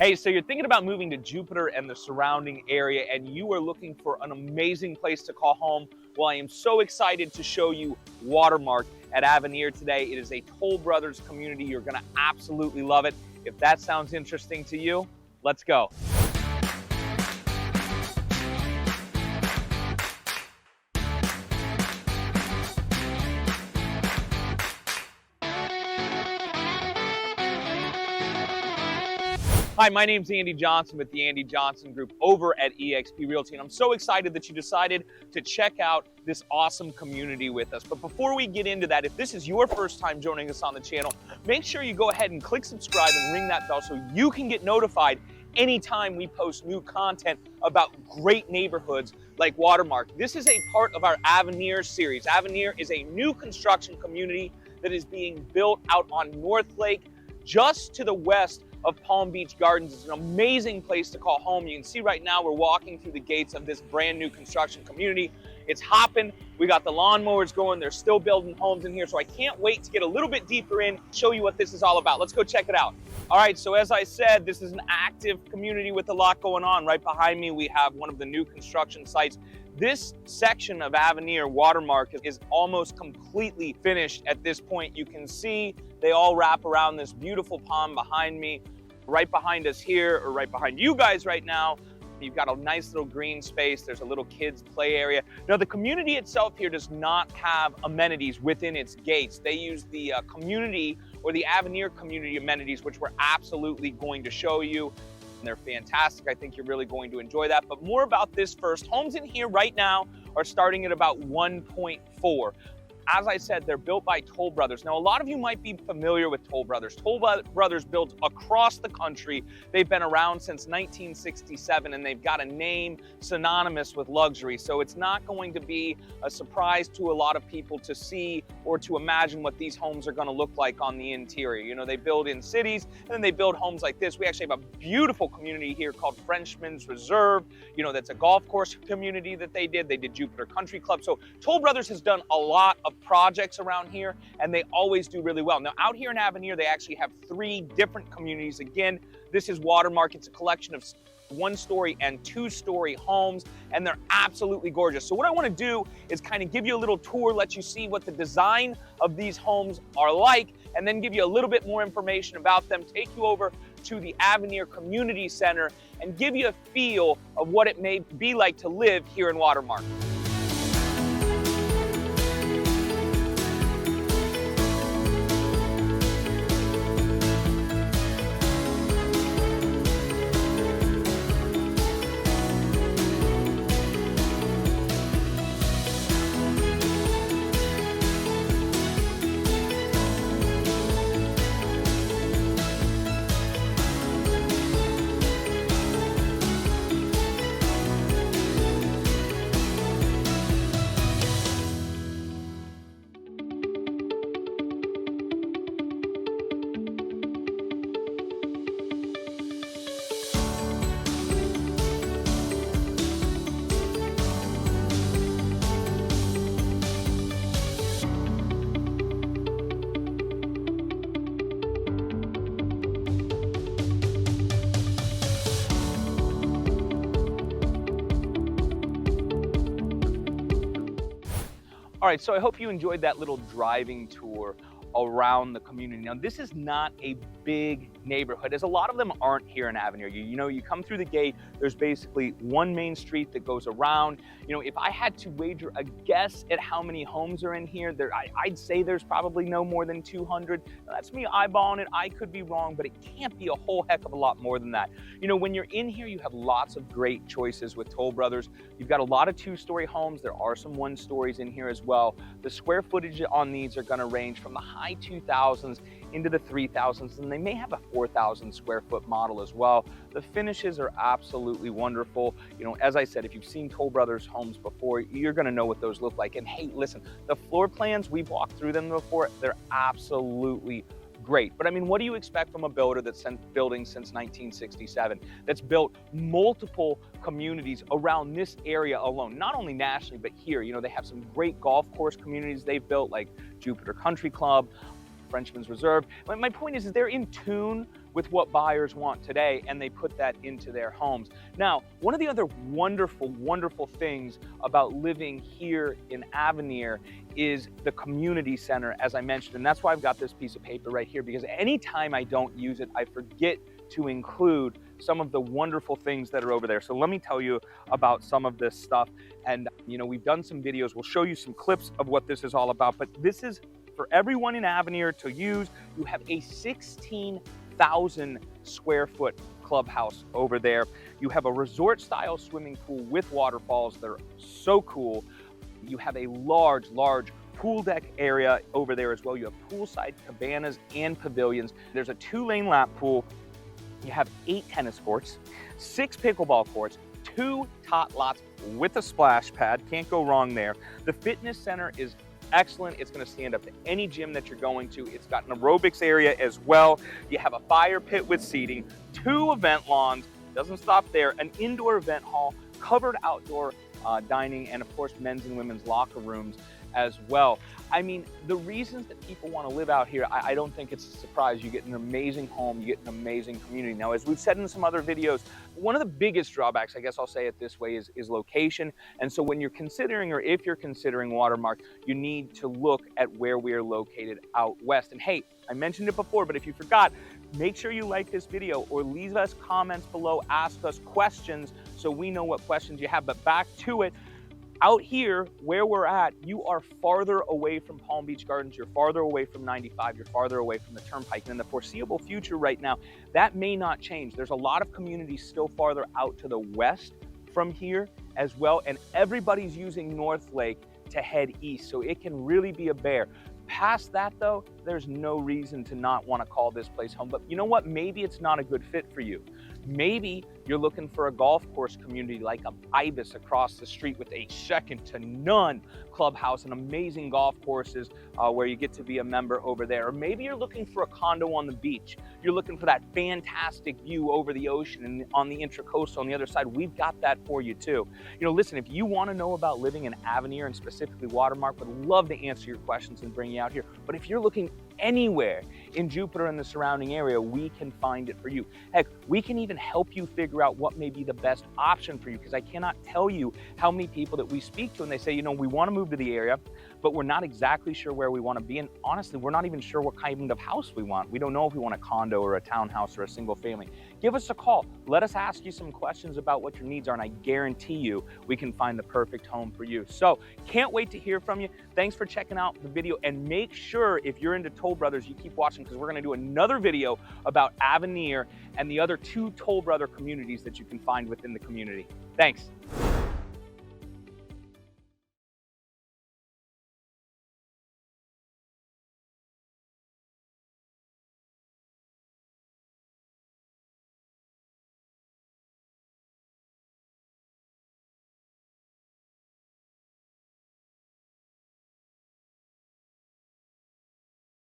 Hey, so you're thinking about moving to Jupiter and the surrounding area, and you are looking for an amazing place to call home. Well, I am so excited to show you Watermark at Avenir today. It is a Toll Brothers community. You're going to absolutely love it. If that sounds interesting to you, let's go. Hi, my name's Andy Johnson with the Andy Johnson Group over at eXp Realty, and I'm so excited that you decided to check out this awesome community with us. But before we get into that, if this is your first time joining us on the channel, make sure you go ahead and click subscribe and ring that bell so you can get notified anytime we post new content about great neighborhoods like Watermark. This is a part of our Avenir series. Avenir is a new construction community that is being built out on North Lake, just to the west of Palm Beach Gardens. It's an amazing place to call home. You can see right now we're walking through the gates of this brand new construction community. It's hopping. We got the lawnmowers going. They're still building homes in here. So I can't wait to get a little bit deeper in, show you what this is all about. Let's go check it out. All right, so as I said, this is an active community with a lot going on. Right behind me, we have one of the new construction sites. This section of Avenir Watermark is almost completely finished at this point. You can see they all wrap around this beautiful pond behind me. Right behind us here, or right behind you guys right now, you've got a nice little green space. There's a little kids play area. Now, the community itself here does not have amenities within its gates. They use the community or the Avenir community amenities, which we're absolutely going to show you. And they're fantastic. I think you're really going to enjoy that. But more about this first. Homes in here right now are starting at about 1.4. As I said, they're built by Toll Brothers. Now, a lot of you might be familiar with Toll Brothers. Toll Brothers builds across the country. They've been around since 1967, and they've got a name synonymous with luxury. So it's not going to be a surprise to a lot of people to see or to imagine what these homes are going to look like on the interior. You know, they build in cities, and then they build homes like this. We actually have a beautiful community here called Frenchman's Reserve. You know, that's a golf course community that they did. They did Jupiter Country Club. So Toll Brothers has done a lot of projects around here, and they always do really well. Now, out here in Avenir, they actually have 3 different communities. Again, this is Watermark. It's a collection of 1-story and 2-story homes, and they're absolutely gorgeous. So what I want to do is kind of give you a little tour, let you see what the design of these homes are like, and then give you a little bit more information about them, take you over to the Avenir Community Center, and give you a feel of what it may be like to live here in Watermark. All right, so I hope you enjoyed that little driving tour around the community. Now, this is not a big neighborhood, as a lot of them aren't here in Avenir. You know, you come through the gate, there's basically one main street that goes around. You know, if I had to wager a guess at how many homes are in here, I'd say there's probably no more than 200. Now, that's me eyeballing it. I could be wrong, but it can't be a whole heck of a lot more than that. You know, when you're in here, you have lots of great choices with Toll Brothers. You've got a lot of 2-story homes. There are some 1-stories in here as well. The square footage on these are going to range from the high 2,000s into the 3,000s, and they may have a 4,000 square foot model as well. The finishes are absolutely wonderful. You know, as I said, if you've seen Toll Brothers homes before, you're gonna know what those look like. And hey, listen, the floor plans, we've walked through them before, they're absolutely great. But I mean, what do you expect from a builder that's been building since 1967, that's built multiple communities around this area alone, not only nationally, but here? You know, they have some great golf course communities they've built, like Jupiter Country Club, Frenchman's Reserve. My point is they're in tune with what buyers want today, and they put that into their homes. Now, one of the other wonderful, wonderful things about living here in Avenir is the community center, as I mentioned, and that's why I've got this piece of paper right here, because anytime I don't use it, I forget to include some of the wonderful things that are over there. So let me tell you about some of this stuff. And we've done some videos. We'll show you some clips of what this is all about, but this is for everyone in Avenir to use. You have a 16,000 square foot clubhouse over there. You have a resort style swimming pool with waterfalls that are so cool. You have a large pool deck area over there as well. You have poolside cabanas and pavilions. There's a 2-lane lap pool. You have 8 tennis courts, 6 pickleball courts, 2 tot lots with a splash pad. Can't go wrong there. The fitness center is excellent. It's going to stand up to any gym that you're going to. It's got an aerobics area as well. You have a fire pit with seating, 2 event lawns, doesn't stop there, an indoor event hall, covered outdoor dining, and of course men's and women's locker rooms as well. I mean, the reasons that people want to live out here, I don't think it's a surprise. You get an amazing home, you get an amazing community. Now, as we've said in some other videos, one of the biggest drawbacks, I guess I'll say it this way, is location. And so when you're considering, or if you're considering Watermark, you need to look at where we are located out west. And hey, I mentioned it before, but if you forgot, make sure you like this video or leave us comments below, ask us questions so we know what questions you have. But back to it. Out here, where we're at, you are farther away from Palm Beach Gardens, you're farther away from 95, you're farther away from the Turnpike. And in the foreseeable future right now, that may not change. There's a lot of communities still farther out to the west from here as well, and everybody's using North Lake to head east, so it can really be a bear. Past that though, there's no reason to not want to call this place home. But you know what? Maybe it's not a good fit for you. Maybe you're looking for a golf course community like a Ibis across the street with a second to none clubhouse and amazing golf courses where you get to be a member over there. Or maybe you're looking for a condo on the beach. You're looking for that fantastic view over the ocean and on the Intracoastal on the other side. We've got that for you too. Listen, if you want to know about living in Avenir and specifically Watermark, would love to answer your questions and bring you out here. But if you're looking anywhere in Jupiter and the surrounding area, we can find it for you. Heck, we can even help you figure out what may be the best option for you, because I cannot tell you how many people that we speak to and they say, we want to move to the area, but we're not exactly sure where we want to be. And honestly, we're not even sure what kind of house we want. We don't know if we want a condo or a townhouse or a single family. Give us a call. Let us ask you some questions about what your needs are, and I guarantee you we can find the perfect home for you. So can't wait to hear from you. Thanks for checking out the video, and make sure if you're into Toll Brothers, you keep watching, because we're going to do another video about Avenir and the other 2 Toll Brother communities that you can find within the community. Thanks.